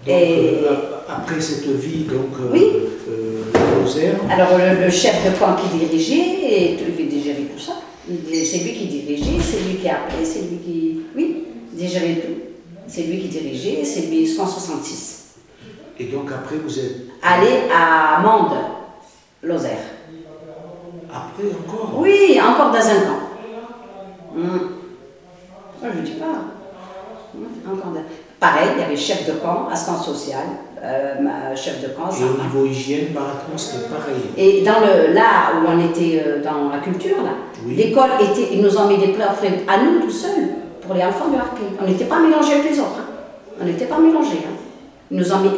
Et après cette vie, donc, oui. Lozère. Alors le chef de camp qui dirigeait, et il gérait tout ça. C'est lui qui dirigeait, c'est lui qui appelait, c'est lui qui... Oui, il gérait tout. C'est lui qui dirigeait, c'est lui 166. Et donc après vous êtes... Allé à Mende, Lozère. Après encore? Oui, encore dans un camp. Je ne dis pas. Encore dans... Pareil, il y avait chef de camp, assistant social, chef de camp. Et au niveau hygiène, pratiquement c'était pareil. Et dans là où on était dans la culture, oui. L'école était, ils nous ont mis des plats frais à nous tout seuls, pour les enfants de Hartley. On n'était pas mélangés avec les autres. Hein. On n'était pas mélangés. Hein. Ils nous ont mis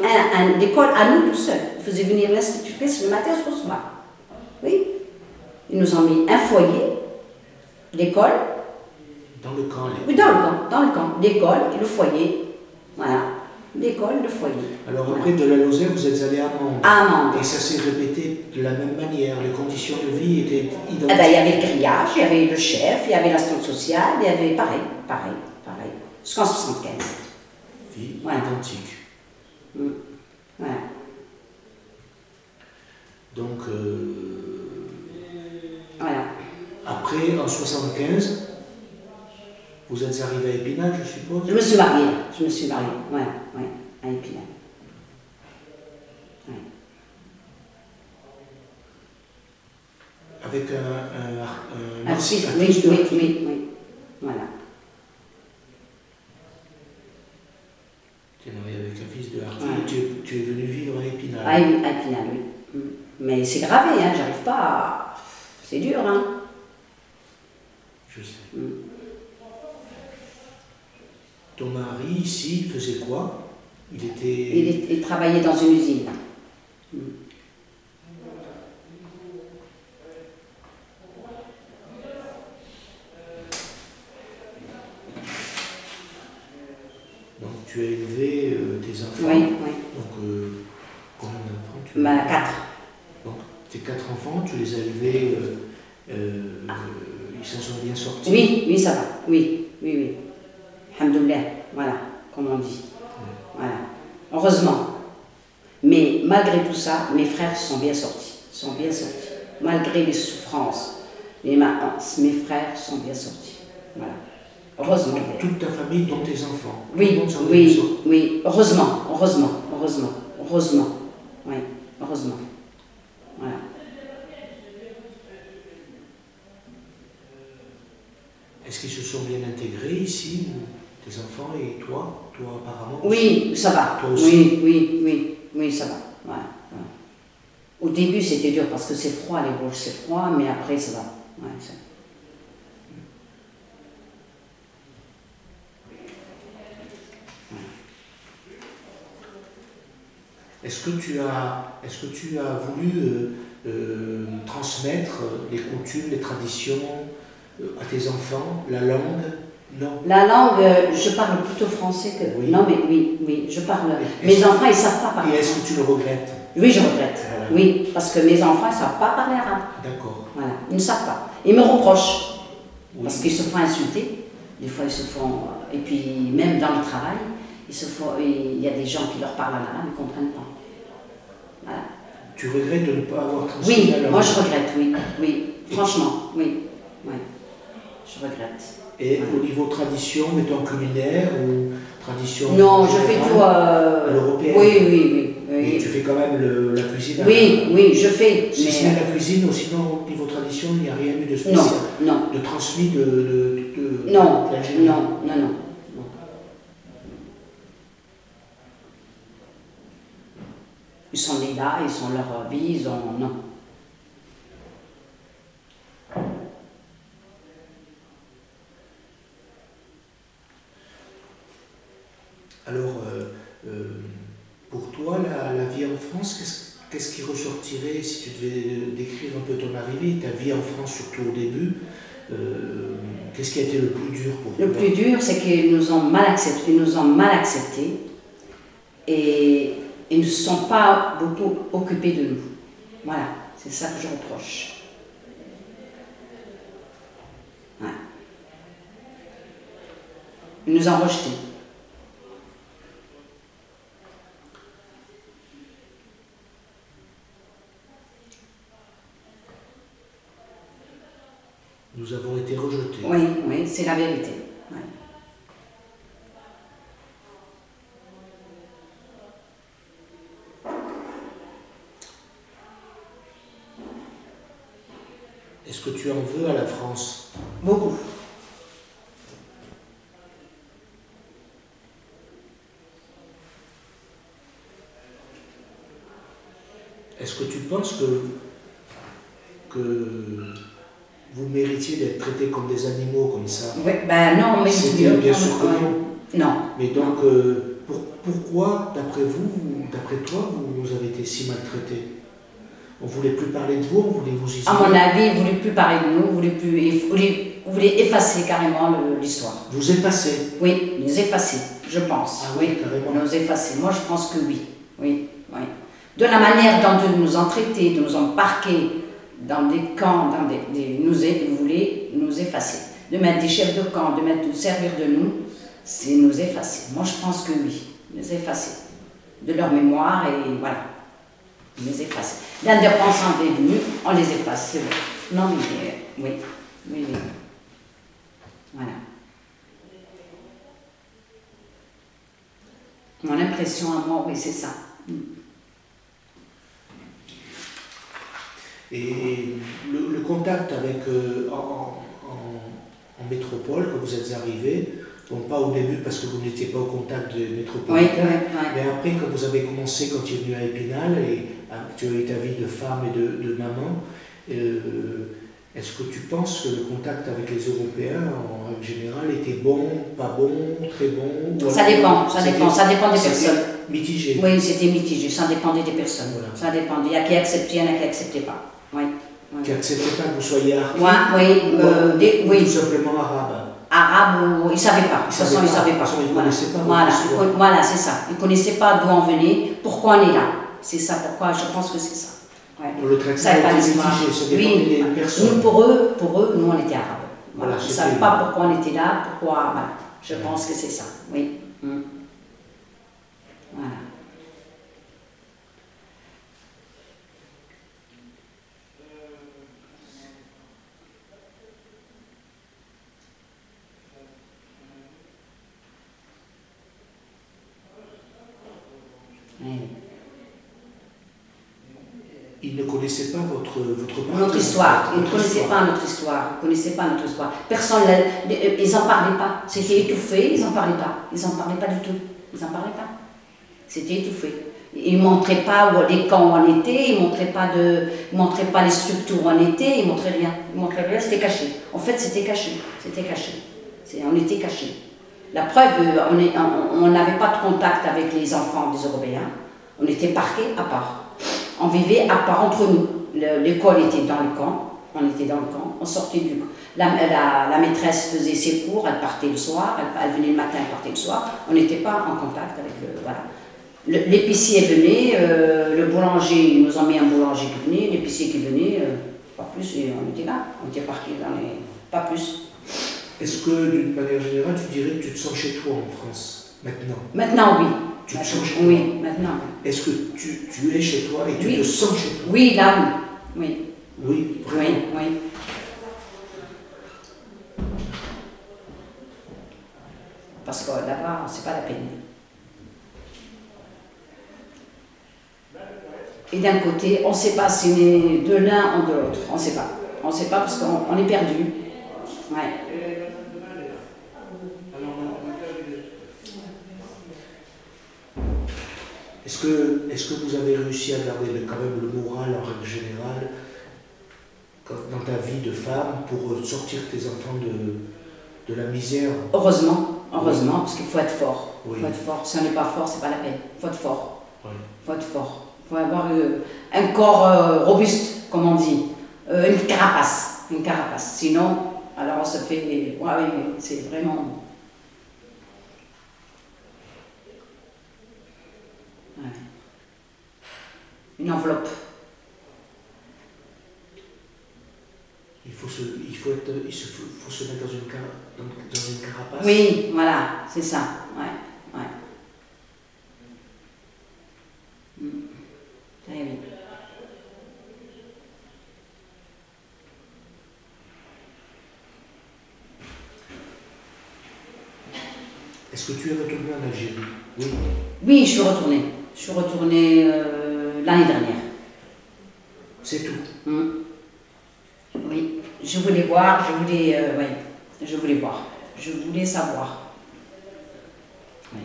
l'école à nous tout seuls. Ils faisaient venir l'institutrice le matin au soir. Oui. Ils nous ont mis un foyer, l'école. Dans le camp, oui, dans le camp. L'école et le foyer. Voilà. L'école, le foyer. Alors après, de la Lozère, vous êtes allé à Mende. À Mende. Et ça s'est répété de la même manière. Les conditions de vie étaient identiques. Eh ben, il y avait le grillage, il y avait le chef, il y avait l'assistante sociale, il y avait pareil. Jusqu'en 75. Vie identique. Voilà. Donc, voilà. Après, en 75, vous êtes arrivé à Épinal, je suppose? Je me suis mariée, voilà, ouais, à Épinal. Ouais. Avec un fils, oui, voilà. Tu es marié avec un fils de Hartley, ouais. Tu es venu vivre à Épinal. À Épinal, oui. Mais c'est gravé, hein, j'arrive pas à... C'est dur, hein. Je sais. Ton mari, ici, faisait quoi? Il travaillait dans une usine. Donc tu as élevé tes enfants? Oui. Donc combien d'enfants? 4. Donc tes 4 enfants, tu les as élevés, ils s'en sont bien sortis? Oui, ça va, oui. Alhamdoulilah, voilà, comme on dit. Voilà. Heureusement. Mais malgré tout ça, mes frères sont bien sortis. Malgré les souffrances, mes frères sont bien sortis. Voilà. Heureusement. Toute ta famille, dont tes enfants? Oui. Heureusement. Oui, heureusement. Voilà. Est-ce qu'ils se sont bien intégrés ici, tes enfants et toi apparemment? Oui, ça va. Toi aussi? Oui, ça va. Voilà. Au début, c'était dur parce que c'est froid, les Vosges, c'est froid, mais après, ça va. Ouais, ça... Est-ce que tu as voulu transmettre les coutumes, les traditions à tes enfants, la langue? Non. La langue, je parle plutôt français que... Oui. Non, mais oui, je parle... Mes enfants, ils ne savent pas parler. Et est-ce que tu le regrettes? Oui, je regrette. Voilà. Oui, parce que mes enfants, ils ne savent pas parler arabe. D'accord. Voilà, ils ne savent pas. Ils me reprochent. Oui. Parce qu'ils se font insulter. Des fois, ils se font... Et puis, même dans le travail, il y a des gens qui leur parlent en arabe, ils ne comprennent pas. Voilà. Tu regrettes de ne pas avoir transmis la langue? Oui, moi je regrette, oui. Franchement, oui. Je regrette. Et au niveau tradition, mettons culinaire ou tradition... Non, je fais tout à l'européenne? Oui. Et tu fais quand même la cuisine? Oui, je fais. Si mais... ce n'est la cuisine, ou sinon au niveau tradition, il n'y a rien eu de spécial? Non. De transmis Non. Ils sont nés là, ils sont leur vie, ils ont... Non. Alors, pour toi, la vie en France, qu'est-ce qui ressortirait si tu devais décrire un peu ton arrivée, ta vie en France, surtout au début? Qu'est-ce qui a été le plus dur pour toi? Le plus dur, c'est qu'ils nous ont mal acceptés. Et ils ne se sont pas beaucoup occupés de nous. Voilà, c'est ça que je reproche. Voilà. Ils nous ont rejetés. Nous avons été rejetés. Oui, oui, c'est la vérité. Ouais. Est-ce que tu en veux à la France? Beaucoup. Est-ce que tu penses que vous méritiez d'être traités comme des animaux comme ça? Oui, ben non, mais... C'était bien sûr que non. Non. Mais donc, pourquoi, d'après toi, vous avez été si maltraités? On ne voulait plus parler de vous, on voulait vous isoler? À mon avis, ils ne voulaient plus parler de nous, ils voulaient effacer carrément l'histoire. Vous effacez? Oui, nous effacer, je pense. Ah oui, carrément. Nous effacer. Moi, je pense que oui. Oui, oui. De la manière dont ils nous ont traités, de nous ont parqués dans des camps, ils voulaient nous effacer. De mettre des chefs de camp, de servir de nous, c'est nous effacer. Moi, je pense que oui, nous effacer. De leur mémoire et voilà, nous effacer. L'indépendance est venue, on les efface. Non, mais oui, oui, oui. Voilà. Mon impression à moi, oui, c'est ça. Et le contact avec, en métropole, quand vous êtes arrivé, bon, pas au début parce que vous n'étiez pas au contact de métropole, oui, mais après, quand vous avez commencé, quand tu es venu à Épinal, et tu as eu ta vie de femme et de maman, est-ce que tu penses que le contact avec les Européens, en règle générale, était bon, pas bon, très bon? Ça dépend des personnes. Mitigé. Oui, c'était mitigé, ça dépendait des personnes. Voilà. Ça dépendait. Il y a qui acceptaient, il y en a qui n'acceptaient pas. Oui. Qui n'acceptaient pas que vous soyez harki? Oui. Tout simplement arabe. Arabe, ils ne savaient pas. De toute façon, ils ne savaient pas. Ils ne connaissaient pas. Voilà, c'est ça. Ils ne connaissaient pas d'où on venait, pourquoi on est là. C'est ça, pourquoi je pense que c'est ça. Ouais. Le traitement était mitigé, ça dépendait des personnes. Nous, pour eux, nous, on était arabes. Voilà. Ils ne savaient pas pourquoi on était là, pourquoi. Voilà. Je pense que c'est ça. Oui. Voilà. Ils ne connaissaient pas notre histoire. Ils ne connaissaient pas notre histoire. Ils connaissaient pas notre histoire. Personne, ils n'en parlaient pas. C'était étouffé, ils n'en parlaient pas. Ils n'en parlaient pas du tout. Ils n'en parlaient pas. C'était étouffé. Ils ne montraient pas les camps où on était, ils ne montraient pas les structures où on était, ils ne montraient rien. Ils ne montraient rien, c'était caché. En fait, c'était caché. C'était caché. On était cachés. La preuve, on n'avait pas de contact avec les enfants des Européens. On était parqués à part. On vivait à part entre nous. L'école était dans le camp, on était dans le camp, on sortait du camp. La maîtresse faisait ses cours, elle partait le soir, elle venait le matin, elle partait le soir. On n'était pas en contact avec voilà. L'épicier venait, le boulanger, ils nous ont mis un boulanger qui venait, l'épicier qui venait, pas plus, et on était là, on était partis dans les... pas plus. Est-ce que, d'une manière générale, tu dirais que tu te sens chez toi en France, maintenant? Maintenant, oui. Tu te sens chez toi? Oui, maintenant. Est-ce que tu es chez toi et tu te sens chez toi? Oui, là, oui. Oui, vraiment? Oui. Parce que là-bas, c'est pas la peine. Et d'un côté, on ne sait pas si on est de l'un ou de l'autre. On ne sait pas. On ne sait pas parce qu'on est perdu. Ouais. Est-ce que vous avez réussi à garder quand même le moral en règle générale dans ta vie de femme pour sortir tes enfants de la misère? Heureusement, parce qu'il faut être fort. Oui. Faut être fort. Si on n'est pas fort, c'est pas la peine. Il faut être fort. Oui. Faut être fort. Il faut avoir un corps robuste, comme on dit. Une carapace. Sinon, alors on se fait... Oui, c'est vraiment... Ouais. Une enveloppe. Il faut se mettre dans une carapace. Oui, voilà, c'est ça. Ouais. Très bien. Est-ce que tu es retourné en Algérie? Oui. Oui, je suis retournée. Je suis retournée l'année dernière. C'est tout? Oui. Je voulais voir, je voulais voir. Je voulais savoir. Oui.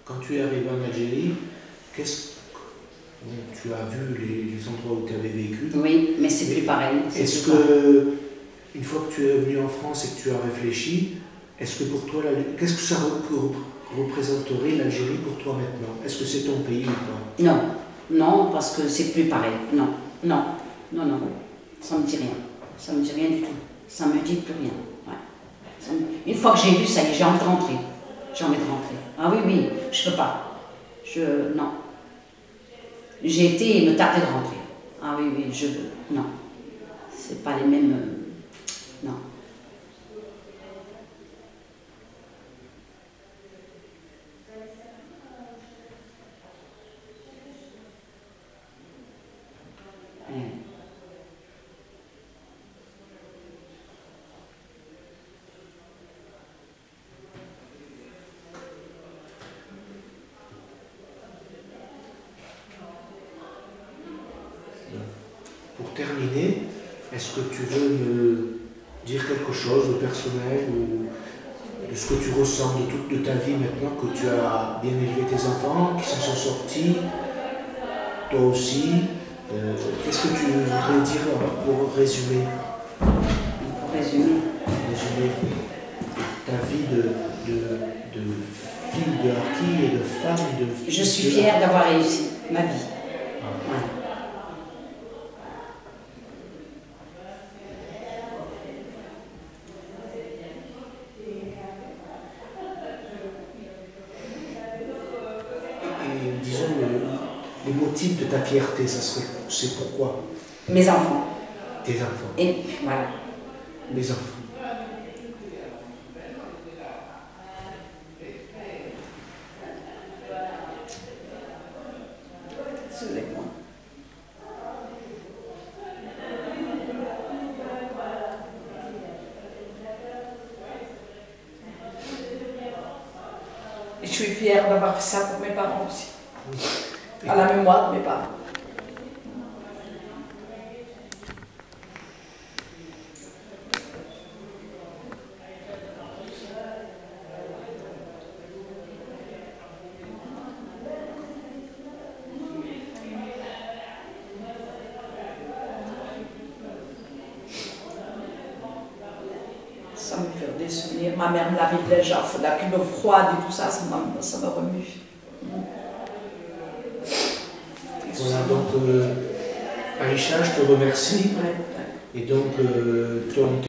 Quand tu es arrivé en Algérie, tu as vu les endroits où tu avais vécu. Oui, mais c'est plus pareil. Est-ce que, une fois que tu es venu en France et que tu as réfléchi, est-ce que pour toi, qu'est-ce que ça représenterait l'Algérie pour toi maintenant? Est-ce que c'est ton pays ou pas? Non, non, parce que c'est plus pareil. Non, non, non, non. Ça me dit rien. Ça me dit rien du tout. Ça me dit plus rien. Ouais. Une fois que j'ai vu, ça y est, j'ai envie de rentrer. J'ai envie de rentrer. Ah oui, oui, je peux pas. Non. J'ai été, il me tardait de rentrer. Ah oui, oui, non. C'est pas les mêmes... non. Pour terminer, est-ce que tu veux me dire quelque chose de personnel ou de ce que tu ressens de toute ta vie maintenant que tu as bien élevé tes enfants, qui s'en sont sortis, toi aussi? Qu'est-ce que tu voudrais dire pour résumer? Pour résumer ta vie de fille de harki et de femme de... Je suis fière d'avoir réussi ma vie. Ouais. Et disons, les motifs de ta fierté, c'est pourquoi? Mes enfants. Tes enfants. Et voilà. Les enfants. Excusez-moi. Je suis fière d'avoir fait ça pour mes parents aussi. À la mémoire de mes parents. Ça me fait des souvenirs. Ma mère me l'avait déjà fait, la pub froide et tout ça, ça me remue. Voilà, donc Aïcha, je te remercie. Ouais. Et donc,